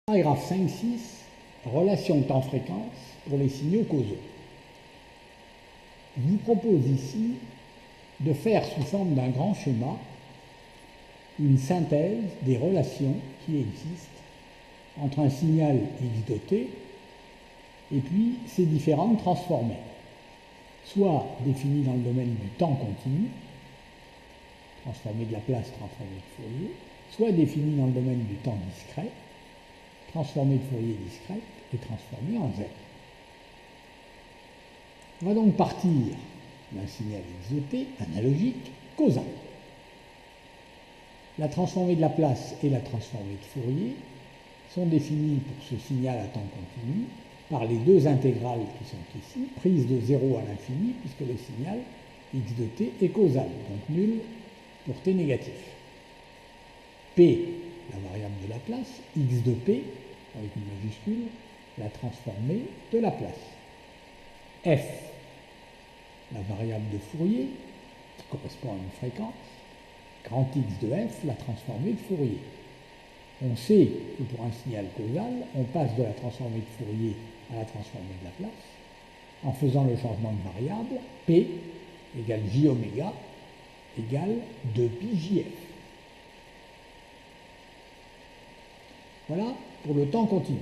Paragraphe 5.6. Relation temps-fréquence pour les signaux causaux. Je vous propose ici de faire sous forme d'un grand schéma une synthèse des relations qui existent entre un signal x de t et puis ses différentes transformées, soit définies dans le domaine du temps continu, transformée de Laplace, transformée de Fourier, soit définies dans le domaine du temps discret, transformée de Fourier discrète et transformée en z. On va donc partir d'un signal x de t analogique causal. La transformée de Laplace et la transformée de Fourier sont définies pour ce signal à temps continu par les deux intégrales qui sont ici, prises de 0 à l'infini, puisque le signal x de t est causal, donc nul pour t négatif. P, la variable de Laplace, x de p, avec une majuscule, la transformée de Laplace. F, la variable de Fourier, qui correspond à une fréquence, grand X de f, la transformée de Fourier. On sait que pour un signal causal, on passe de la transformée de Fourier à la transformée de Laplace en faisant le changement de variable P égale j oméga égale 2pi jf. Voilà pour le temps continu.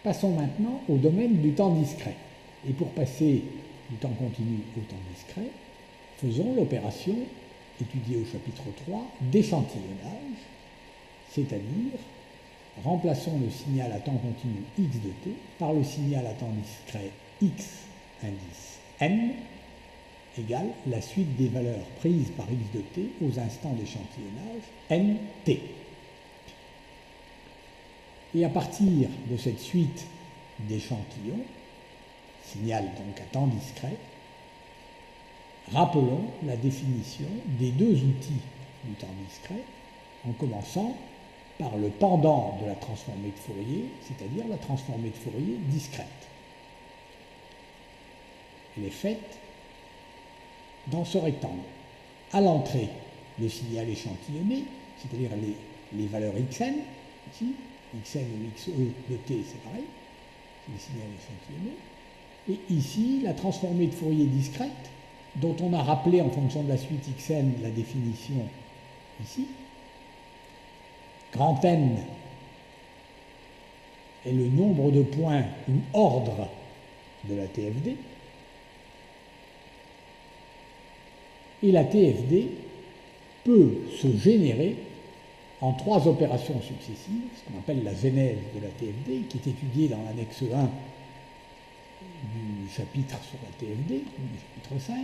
Passons maintenant au domaine du temps discret. Et pour passer du temps continu au temps discret, faisons l'opération étudiée au chapitre 3 d'échantillonnage, c'est-à-dire remplaçons le signal à temps continu x de t par le signal à temps discret x indice n égale la suite des valeurs prises par x de t aux instants d'échantillonnage nt. Et à partir de cette suite d'échantillons, signal donc à temps discret, rappelons la définition des deux outils du temps discret en commençant par le pendant de la transformée de Fourier, c'est-à-dire la transformée de Fourier discrète. Elle est faite dans ce rectangle. À l'entrée, le signal échantillonné, c'est-à-dire les valeurs xn, ici, xn ou xe de t, c'est pareil, c'est le signal échantillonné. Et ici, la transformée de Fourier discrète, dont on a rappelé en fonction de la suite xn la définition ici. Grand N est le nombre de points ou ordre de la TFD. Et la TFD peut se générer en trois opérations successives, ce qu'on appelle la genèse de la TFD, qui est étudiée dans l'annexe 1 du chapitre sur la TFD, du chapitre 5,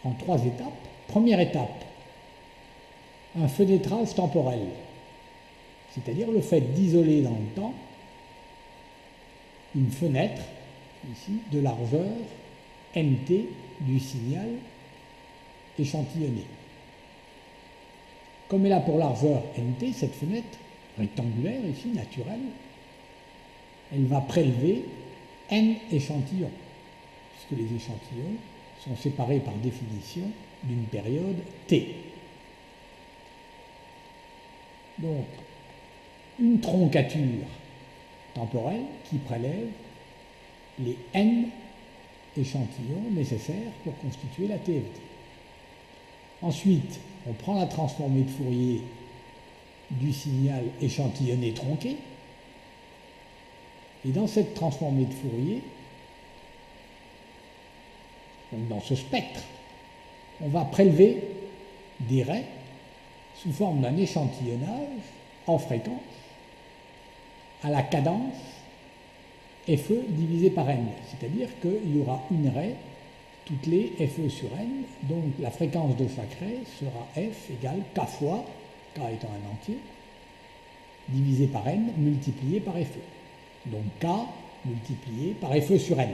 en trois étapes. Première étape, un fenêtrage temporel, c'est-à-dire le fait d'isoler dans le temps une fenêtre, ici, de largeur nt du signal échantillonné. Comme elle a pour largeur nt, cette fenêtre rectangulaire, ici, naturelle, elle va prélever n échantillons, puisque les échantillons sont séparés par définition d'une période t. Donc, une troncature temporelle qui prélève les n échantillons nécessaires pour constituer la TFD. Ensuite, on prend la transformée de Fourier du signal échantillonné tronqué, et dans cette transformée de Fourier, donc dans ce spectre, on va prélever des raies sous forme d'un échantillonnage en fréquence à la cadence FE divisé par n, c'est-à-dire qu'il y aura une raie toutes les FE sur n, donc la fréquence de chaque raie sera F égale K fois, K étant un entier, divisé par n multiplié par FE. Donc K multiplié par FE sur n.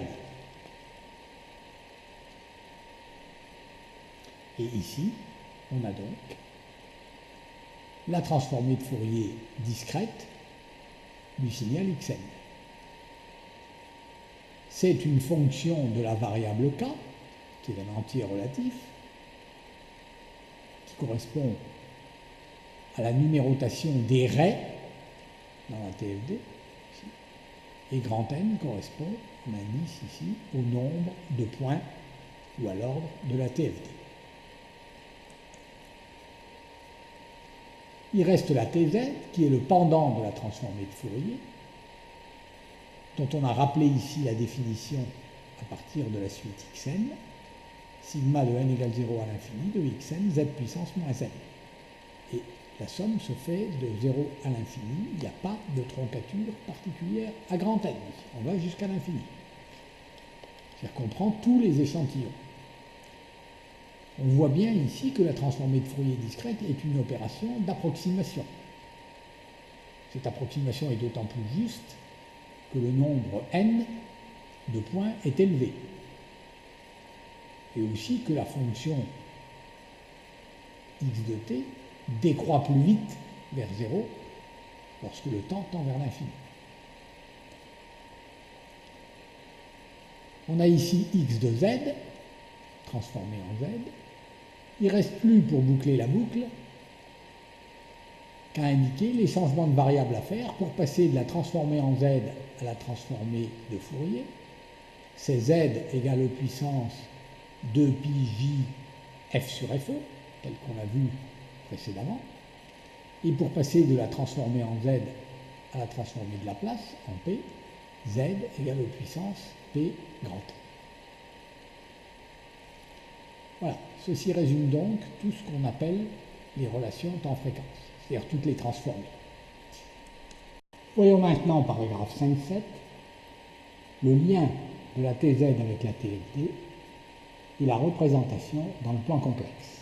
Et ici, on a donc la transformée de Fourier discrète du signal xn. C'est une fonction de la variable k, qui est un entier relatif, qui correspond à la numérotation des raies dans la TFD, ici, et grand N correspond, on indice ici, au nombre de points ou à l'ordre de la TFD. Il reste la TZ, qui est le pendant de la transformée de Fourier, dont on a rappelé ici la définition à partir de la suite xn, sigma de n égale 0 à l'infini de xn, z puissance moins n. Et la somme se fait de 0 à l'infini, il n'y a pas de troncature particulière à grand N, on va jusqu'à l'infini. C'est-à-dire qu'on prend tous les échantillons. On voit bien ici que la transformée de Fourier discrète est une opération d'approximation. Cette approximation est d'autant plus juste que le nombre n de points est élevé. Et aussi que la fonction x de t décroît plus vite vers 0 lorsque le temps tend vers l'infini. On a ici x de z, transformé en z. Il ne reste plus pour boucler la boucle qu'à indiquer les changements de variables à faire pour passer de la transformée en z à la transformée de Fourier. C'est z égale aux puissances 2 pi j f sur fe, tel qu'on a vu précédemment. Et pour passer de la transformée en z à la transformée de Laplace en p, z égale aux puissances p grand T. Voilà, ceci résume donc tout ce qu'on appelle les relations temps-fréquence, c'est-à-dire toutes les transformées. Voyons maintenant, paragraphe 5.7, le lien de la TZ avec la TFD et la représentation dans le plan complexe.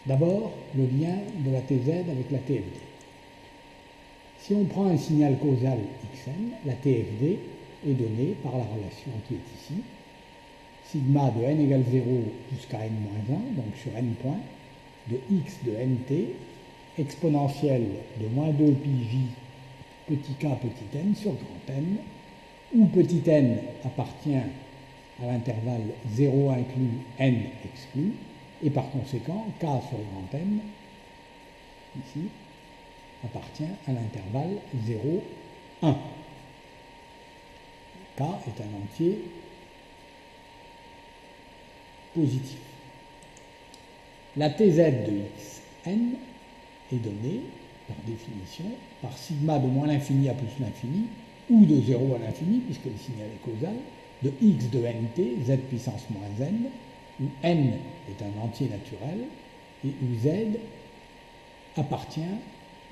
D'abord, le lien de la TZ avec la TFD. Si on prend un signal causal xn, la TFD est donnée par la relation qui est ici, sigma de n égale 0 jusqu'à n-1, donc sur n points, de x de nt, exponentielle de moins 2 pi j petit k petit n sur grand N, où petit n appartient à l'intervalle 0 inclus, n exclu, et par conséquent, k sur grand N, ici, appartient à l'intervalle 0, 1. K est un entier positif. La TZ de xn est donnée, par définition, par sigma de moins l'infini à plus l'infini, ou de 0 à l'infini, puisque le signal est causal, de x de nt, z puissance moins n, où n est un entier naturel, et où z appartient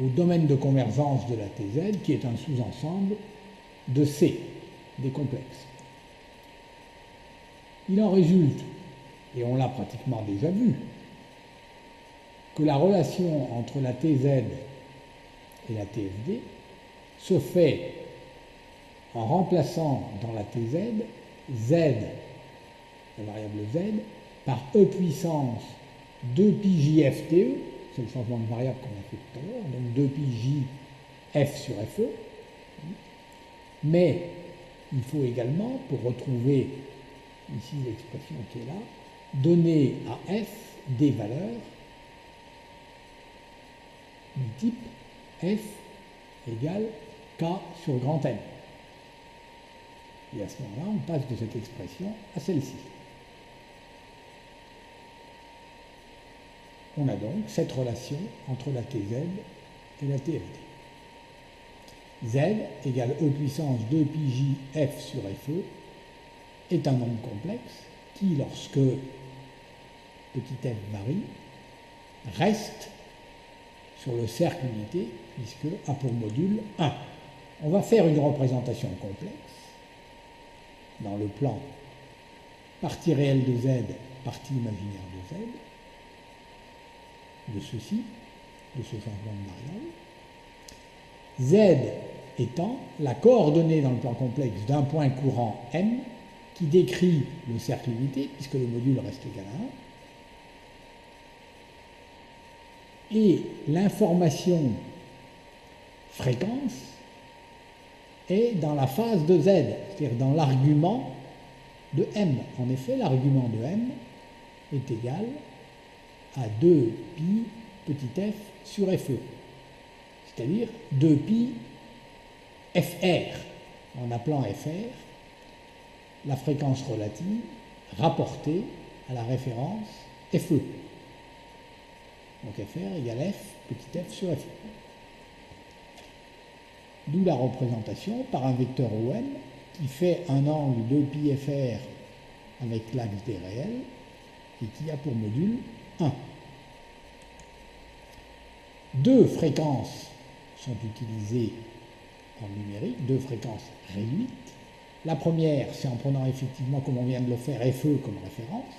au domaine de convergence de la TZ, qui est un sous-ensemble de C, des complexes. Il en résulte, et on l'a pratiquement déjà vu, que la relation entre la TZ et la TFD se fait en remplaçant dans la TZ z, la variable z, par e puissance 2 pi jfte, c'est le changement de variable qu'on a fait tout à l'heure, donc 2 pi j f sur fe, mais il faut également, pour retrouver ici l'expression qui est là, donner à f des valeurs du type f égale k sur grand N. Et à ce moment-là, on passe de cette expression à celle-ci. On a donc cette relation entre la TZ et la TFD. Z égale e puissance 2 pi j f sur fe est un nombre complexe qui, lorsque petit f varie, reste sur le cercle unité, puisque a pour module 1. On va faire une représentation complexe dans le plan partie réelle de z, partie imaginaire de z, de ceci, de ce changement de variable. Z étant la coordonnée dans le plan complexe d'un point courant M qui décrit le cercle unité, puisque le module reste égal à 1. Et l'information fréquence est dans la phase de z, c'est-à-dire dans l'argument de m. En effet, l'argument de m est égal à 2 pi petit f sur fe, c'est-à-dire 2 pi FR, en appelant FR la fréquence relative rapportée à la référence FE. Donc FR égale F, petit f sur FE. D'où la représentation par un vecteur OM qui fait un angle de pi FR avec l'axe des réels et qui a pour module 1. Deux fréquences sont utilisées en numérique, deux fréquences réduites. La première, c'est en prenant effectivement, comme on vient de le faire, FE comme référence.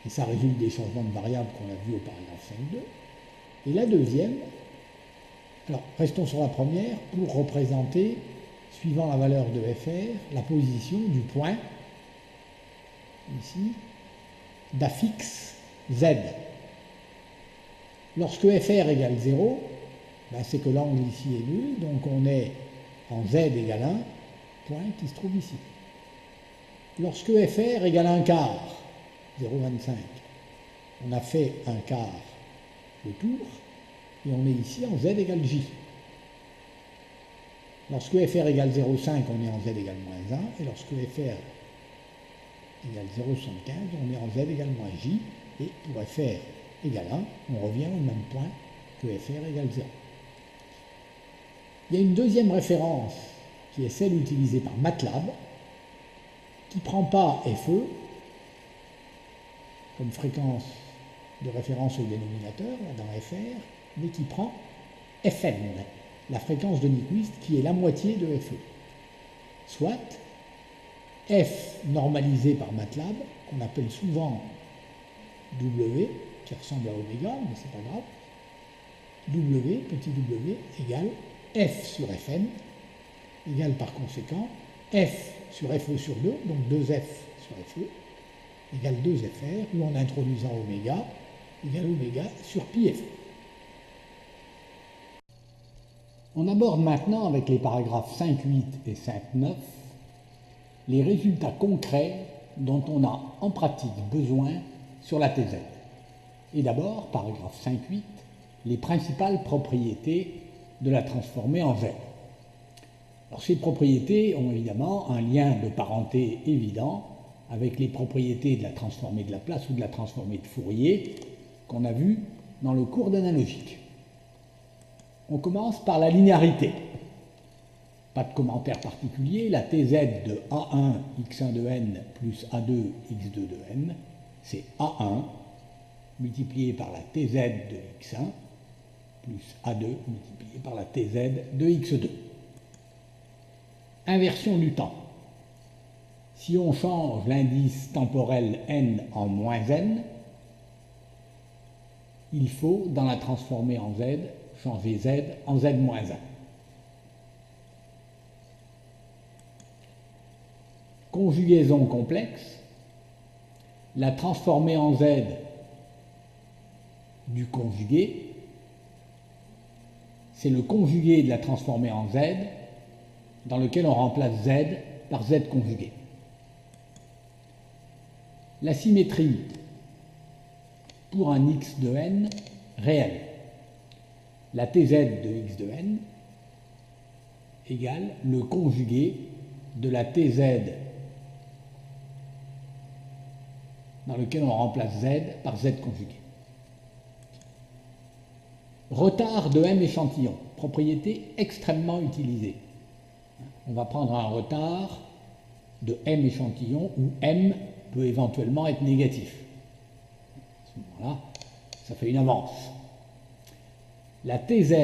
Et ça résulte des changements de variables qu'on a vus au paragraphe 5.2. Et la deuxième, alors restons sur la première pour représenter, suivant la valeur de FR, la position du point, ici, d'affixe Z. Lorsque FR égale 0, ben c'est que l'angle ici est nul, donc on est en Z égale 1, point qui se trouve ici. Lorsque FR égale un quart, 0,25, on a fait un quart le tour, et on est ici en Z égale J. Lorsque FR égale 0,5, on est en Z égale moins 1, et lorsque FR égale 0,75, on est en Z égale moins J, et pour FR égale 1, on revient au même point que FR égale 0. Il y a une deuxième référence qui est celle utilisée par MATLAB, qui ne prend pas FE comme fréquence de référence au dénominateur, là, dans FR, mais qui prend Fn, la fréquence de Nyquist, qui est la moitié de FE. Soit F normalisé par MATLAB, qu'on appelle souvent W, qui ressemble à oméga, mais c'est pas grave, W, petit w, égale F sur Fn, égale par conséquent F sur FE sur 2, donc 2F sur FE, égale 2FR, ou en introduisant oméga, égale oméga sur pi FE. On aborde maintenant, avec les paragraphes 5.8 et 5.9, les résultats concrets dont on a en pratique besoin sur la TZ. Et d'abord, paragraphe 5.8, les principales propriétés de la transformée en Z. Alors ces propriétés ont évidemment un lien de parenté évident avec les propriétés de la transformée de Laplace ou de la transformée de Fourier qu'on a vu dans le cours d'analogique. On commence par la linéarité. Pas de commentaire particulier, la TZ de A1 x1 de n plus A2 x2 de n, c'est A1 multiplié par la TZ de x1 plus A2 multiplié par la TZ de x2. Inversion du temps. Si on change l'indice temporel n en moins n, il faut, dans la transformée en z, changer z en z moins 1. Conjugaison complexe. La transformée en z du conjugué, c'est le conjugué de la transformée en z dans lequel on remplace z par z conjugué. La symétrie pour un x de n réel. La tz de x de n égale le conjugué de la tz dans lequel on remplace z par z conjugué. Retard de m échantillon, propriété extrêmement utilisée. On va prendre un retard de m échantillon où m peut éventuellement être négatif. À ce moment-là, ça fait une avance. La tz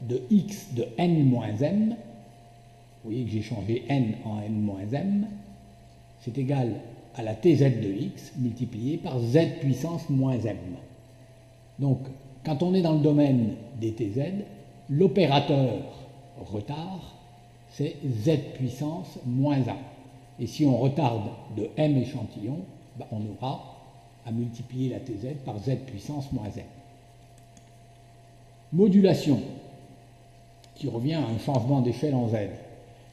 de x de n moins m, vous voyez que j'ai changé n en n moins m, c'est égal à la tz de x multiplié par z puissance moins m. Donc, quand on est dans le domaine des tz, l'opérateur retard, c'est z puissance moins 1. Et si on retarde de m échantillon, ben on aura à multiplier la tz par z puissance moins m. Modulation, qui revient à un changement d'échelle en z.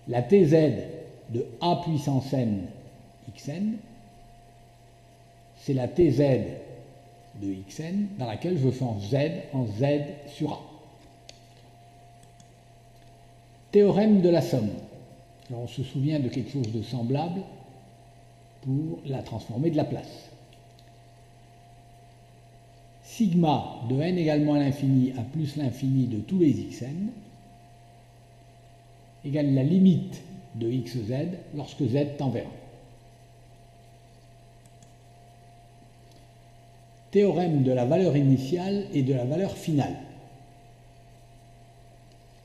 La tz de a puissance n xn, c'est la tz de xn dans laquelle je change z en z sur a. Théorème de la somme. Alors on se souvient de quelque chose de semblable pour la transformée de Laplace. Sigma de n également à l'infini à plus l'infini de tous les xn égale la limite de xz lorsque z tend vers 1. Théorème de la valeur initiale et de la valeur finale.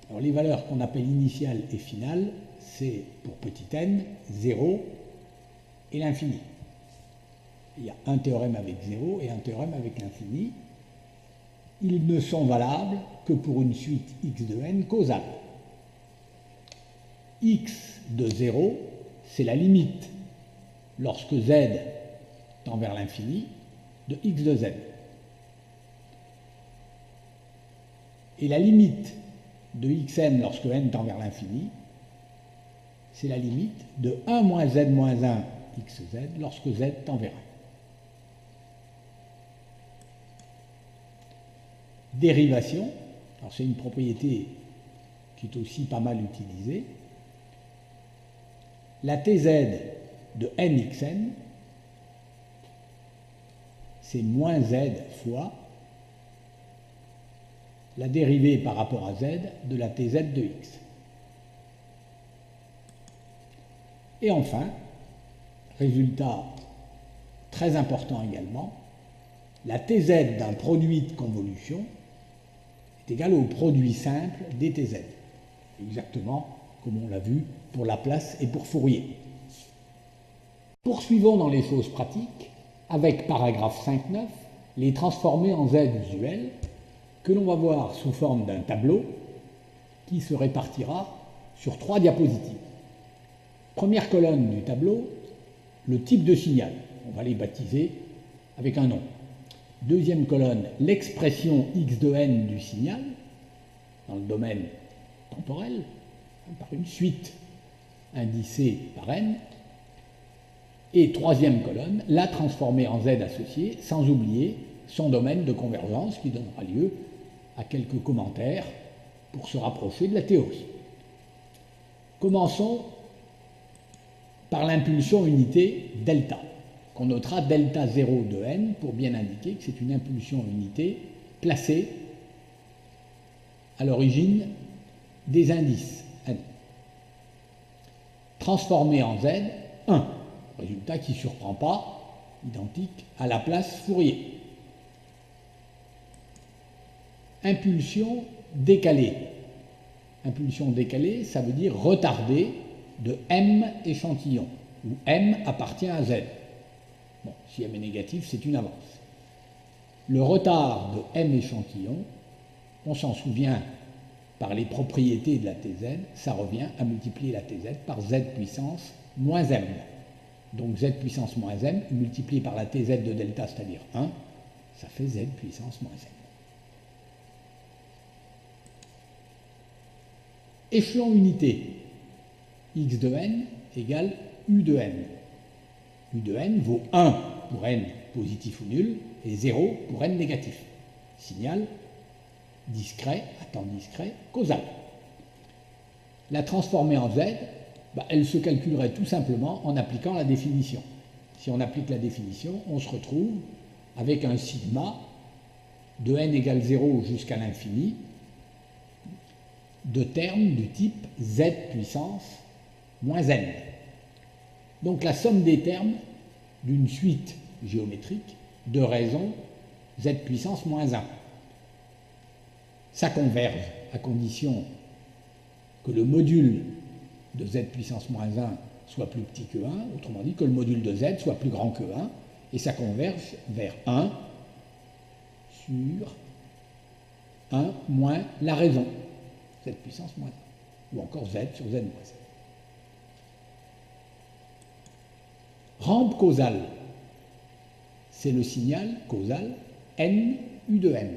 Alors les valeurs qu'on appelle initiale et finale, c'est pour petit n, 0 et l'infini. Il y a un théorème avec 0 et un théorème avec l'infini. Ils ne sont valables que pour une suite x de n causale. X de 0, c'est la limite, lorsque z tend vers l'infini, de x de z. Et la limite de xn lorsque n tend vers l'infini, c'est la limite de 1 moins z moins 1 xz lorsque z tend vers 1. Dérivation, alors c'est une propriété qui est aussi pas mal utilisée. La tz de nxn, c'est moins z fois la dérivée par rapport à z de la tz de x. Et enfin, résultat très important également, la tz d'un produit de convolution est égale au produit simple des tz, exactement comme on l'a vu pour Laplace et pour Fourier. Poursuivons dans les choses pratiques avec paragraphe 5.9 les transformés en z usuels que l'on va voir sous forme d'un tableau qui se répartira sur 3 diapositives. Première colonne du tableau, le type de signal. On va les baptiser avec un nom. Deuxième colonne, l'expression x de n du signal dans le domaine temporel, par une suite indicée par n. Et troisième colonne, la transformée en z associée, sans oublier son domaine de convergence qui donnera lieu à quelques commentaires pour se rapprocher de la théorie. Commençons par l'impulsion unité delta, qu'on notera delta 0 de n pour bien indiquer que c'est une impulsion unité placée à l'origine des indices n. Transformée en z, 1. Résultat qui ne surprend pas, identique à Laplace Fourier. Impulsion décalée. Impulsion décalée, ça veut dire retardée de m échantillons, où m appartient à z. Bon, si m est négatif, c'est une avance. Le retard de m échantillons, on s'en souvient par les propriétés de la tz, ça revient à multiplier la tz par z puissance moins m. Donc z puissance moins m multiplié par la tz de delta, c'est-à-dire 1, ça fait z puissance moins m. Échelon unité, x de n égale u de n. U de n vaut 1 pour n positif ou nul et 0 pour n négatif. Signal discret, à temps discret, causal. La transformée en z, elle se calculerait tout simplement en appliquant la définition. Si on applique la définition, on se retrouve avec un sigma de n égale 0 jusqu'à l'infini de termes du type z puissance moins n. Donc la somme des termes d'une suite géométrique de raisons z puissance moins 1. Ça converge à condition que le module de z puissance moins 1 soit plus petit que 1, autrement dit que le module de z soit plus grand que 1, et ça converge vers 1 sur 1 moins la raison, z puissance moins 1, ou encore z sur z moins 1. Rampe causale, c'est le signal causal n u de n.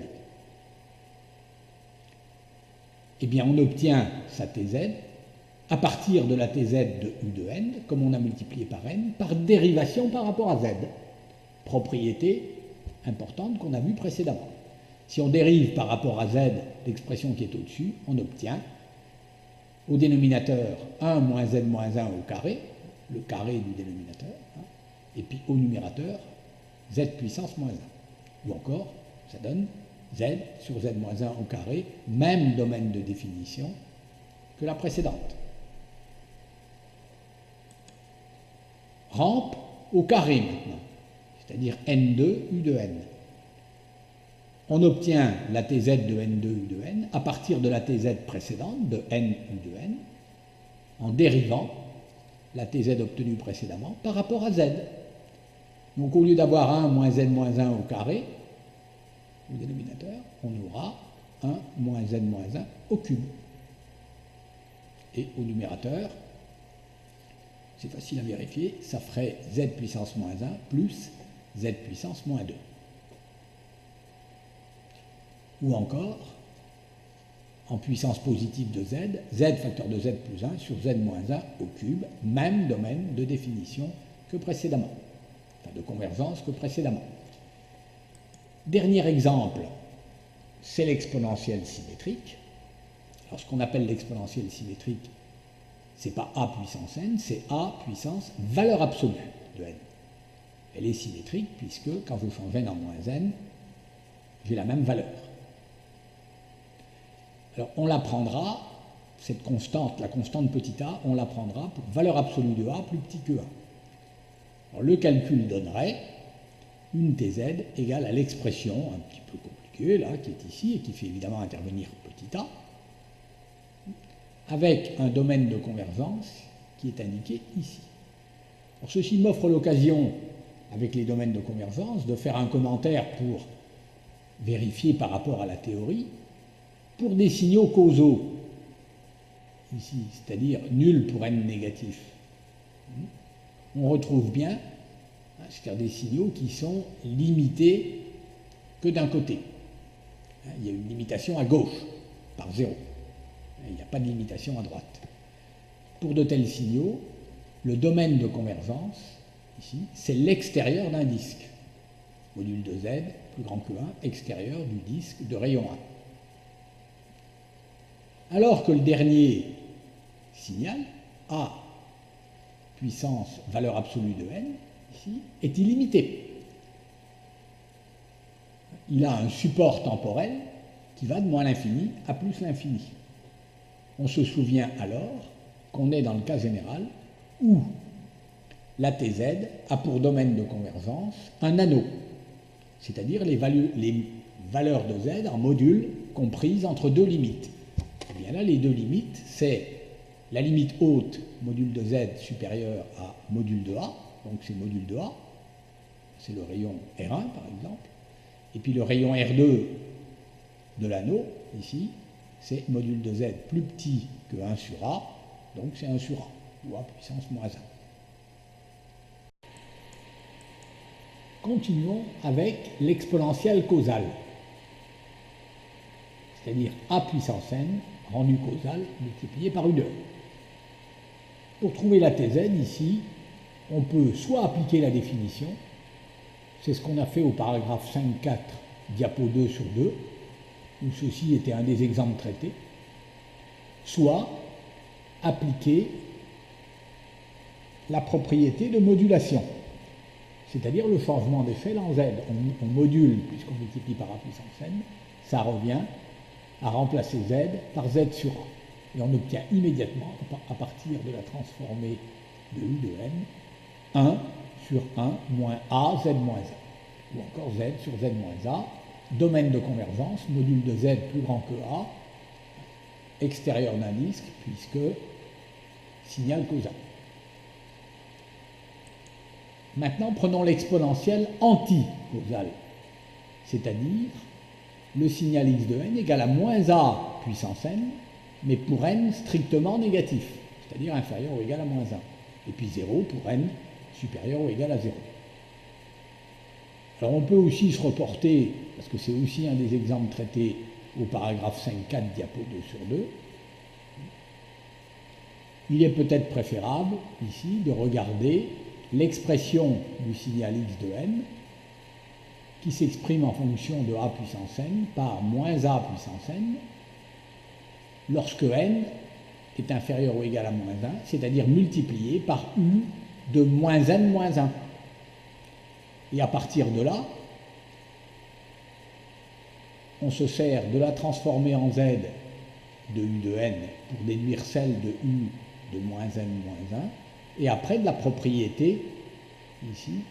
Eh bien, on obtient sa tz à partir de la tz de u de n, comme on a multiplié par n, par dérivation par rapport à z. Propriété importante qu'on a vue précédemment. Si on dérive par rapport à z l'expression qui est au-dessus, on obtient au dénominateur 1 moins z moins 1 au carré, le carré du dénominateur, hein, et puis au numérateur z puissance moins 1. Ou encore, ça donne z sur z moins 1 au carré, même domaine de définition que la précédente. Rampe au carré maintenant, c'est-à-dire n2 u de n. On obtient la tz de n2 u de n à partir de la tz précédente de n u de n en dérivant la tz obtenue précédemment par rapport à z. Donc au lieu d'avoir 1 moins z moins 1 au carré, au dénominateur, on aura 1 moins z moins 1 au cube. Et au numérateur, c'est facile à vérifier, ça ferait z puissance moins 1 plus z puissance moins 2. Ou encore, en puissance positive de z, z facteur de z plus 1 sur z moins 1 au cube, même domaine de définition que précédemment, enfin de convergence que précédemment. Dernier exemple, c'est l'exponentielle symétrique. Alors ce qu'on appelle l'exponentielle symétrique, ce n'est pas a puissance n, c'est a puissance valeur absolue de n. Elle est symétrique puisque quand je change n en moins n, j'ai la même valeur. Alors on la prendra, cette constante, la constante petit a, on la prendra pour valeur absolue de a plus petit que 1. Alors le calcul donnerait une tz égale à l'expression un petit peu compliquée là, qui est ici et qui fait évidemment intervenir petit a, avec un domaine de convergence qui est indiqué ici. Alors ceci m'offre l'occasion, avec les domaines de convergence, de faire un commentaire pour vérifier par rapport à la théorie, pour des signaux causaux, ici, c'est-à-dire nul pour n négatif. On retrouve bien, c'est-à-dire des signaux qui sont limités que d'un côté. Il y a une limitation à gauche, par 0. Il n'y a pas de limitation à droite. Pour de tels signaux, le domaine de convergence, ici, c'est l'extérieur d'un disque. Module de z, plus grand que 1, extérieur du disque de rayon 1. Alors que le dernier signal, a puissance valeur absolue de n, ici, est illimité. Il a un support temporel qui va de moins l'infini à plus l'infini. On se souvient alors qu'on est dans le cas général où la tz a pour domaine de convergence un anneau, c'est-à-dire les valeurs de z en modules comprises entre deux limites. Et bien là, les deux limites, c'est la limite haute, module de z supérieur à module de a, donc c'est module de a, c'est le rayon R1 par exemple, et puis le rayon R2 de l'anneau, ici, c'est module de z plus petit que 1 sur a, donc c'est 1 sur a, ou a puissance moins 1. Continuons avec l'exponentielle causale, c'est-à-dire a puissance n rendu causal multiplié par U2. Pour trouver la tz ici, on peut soit appliquer la définition, c'est ce qu'on a fait au paragraphe 5.4, diapo 2 sur 2, où ceci était un des exemples traités, soit appliquer la propriété de modulation, c'est-à-dire le changement d'échelle en z. On module, puisqu'on multiplie par a puissance n, ça revient à remplacer z par z sur a. Et on obtient immédiatement, à partir de la transformée de u de n, 1 sur 1 moins a z moins 1, ou encore z sur z moins a, domaine de convergence, module de z plus grand que a, extérieur d'un disque, puisque signal causal. Maintenant, prenons l'exponentielle anti-causale, c'est-à-dire le signal x de n égale à moins a puissance n, mais pour n strictement négatif, c'est-à-dire inférieur ou égal à moins 1, et puis 0 pour n supérieur ou égal à 0. Alors on peut aussi se reporter, parce que c'est aussi un des exemples traités au paragraphe 5.4, diapo 2 sur 2, il est peut-être préférable ici de regarder l'expression du signal x de n qui s'exprime en fonction de a puissance n par moins a puissance n lorsque n est inférieur ou égal à moins 1, c'est-à-dire multiplié par U de moins n moins 1. Et à partir de là, on se sert de la transformée en Z de U de n pour déduire celle de U de moins n moins 1, et après de la propriété, ici,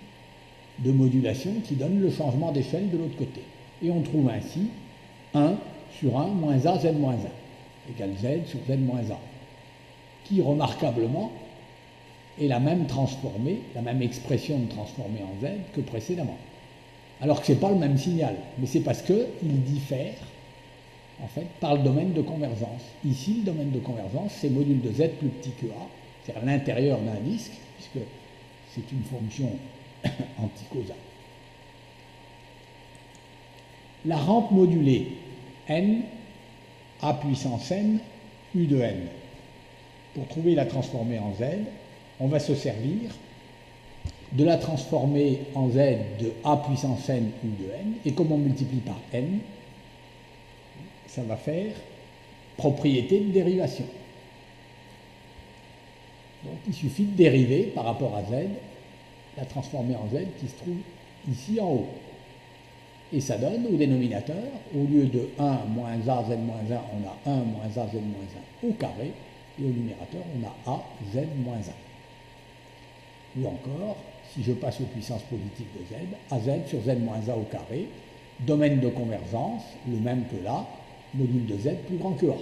de modulation qui donne le changement d'échelle de l'autre côté. Et on trouve ainsi 1 sur 1 moins A Z moins 1 égale Z sur Z moins A, qui remarquablement est la même transformée, la même expression de transformée en Z que précédemment. Alors que ce n'est pas le même signal, mais c'est parce qu'il diffère en fait par le domaine de convergence. Ici, le domaine de convergence, c'est module de Z plus petit que A, c'est-à-dire l'intérieur d'un disque, puisque c'est une fonction anticausale. La rampe modulée n, A puissance n, U de n. Pour trouver la transformée en Z, on va se servir de la transformée en Z de A puissance n, U de n, et comme on multiplie par n, ça va faire propriété de dérivation. Donc il suffit de dériver par rapport à Z, la transformée en Z qui se trouve ici en haut. Et ça donne au dénominateur, au lieu de 1 moins A Z moins 1, on a 1 moins A Z moins 1 au carré, et au numérateur, on a A Z moins 1. Ou encore, si je passe aux puissances positives de Z, AZ sur Z moins A au carré, domaine de convergence, le même que là, module de Z plus grand que A.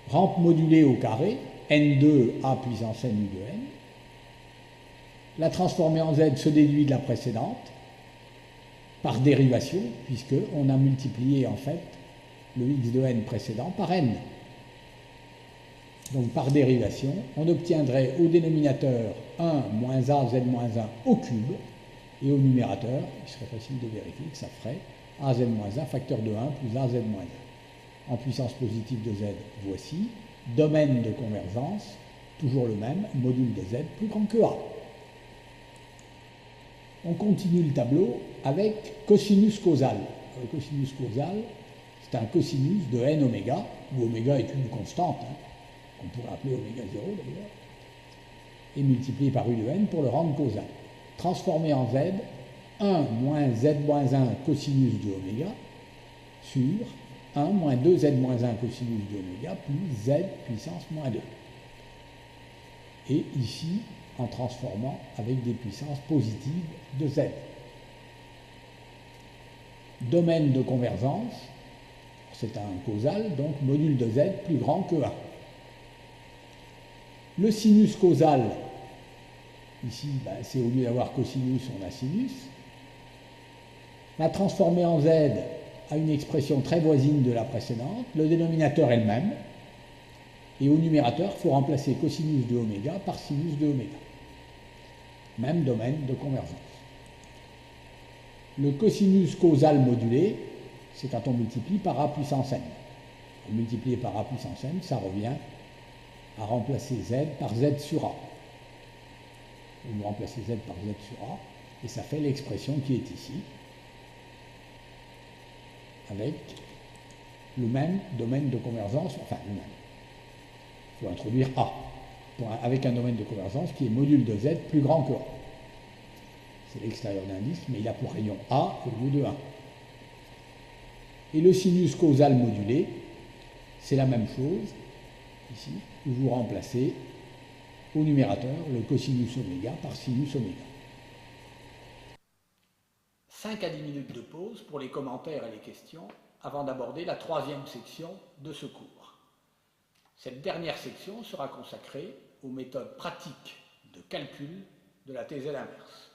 Rampe modulée au carré, N2 A puissance N U de N. La transformée en Z se déduit de la précédente par dérivation, puisqu'on a multiplié en fait le x de n précédent par n. Donc par dérivation, on obtiendrait au dénominateur 1 moins A Z moins 1 au cube, et au numérateur, il serait facile de vérifier que ça ferait A Z moins 1 facteur de 1 plus A Z moins 1. En puissance positive de Z, voici, domaine de convergence, toujours le même, module de Z plus grand que A. On continue le tableau avec cosinus causal. Le cosinus causal, c'est un cosinus de n oméga, où oméga est une constante, qu'on pourrait appeler oméga 0 d'ailleurs, et multiplié par U de n pour le rendre causal. Transformé en Z, 1 moins Z moins 1 cosinus de oméga sur 1 moins 2 Z moins 1 cosinus de oméga plus Z puissance moins 2. Et ici, en transformant avec des puissances positives de Z. Domaine de convergence, c'est un causal, donc module de Z plus grand que 1. Le sinus causal, ici, c'est au lieu d'avoir cosinus, on a sinus. La transformée en Z a une expression très voisine de la précédente, le dénominateur est le même, et au numérateur, il faut remplacer cosinus de oméga par sinus de oméga. Même domaine de convergence. Le cosinus causal modulé, c'est quand on multiplie par A puissance n. Multiplié par A puissance n, ça revient à remplacer Z par Z sur A. Vous remplacez Z par Z sur A, et ça fait l'expression qui est ici, avec le même domaine de convergence, enfin le même. Il faut introduire A, avec un domaine de convergence qui est module de Z plus grand que A. C'est l'extérieur d'un disque, mais il a pour rayon A au lieu de 1. Et le sinus causal modulé, c'est la même chose, ici, où vous remplacez au numérateur le cosinus oméga par sinus oméga. 5 à 10 minutes de pause pour les commentaires et les questions avant d'aborder la troisième section de ce cours. Cette dernière section sera consacrée aux méthodes pratiques de calcul de la TZ inverse.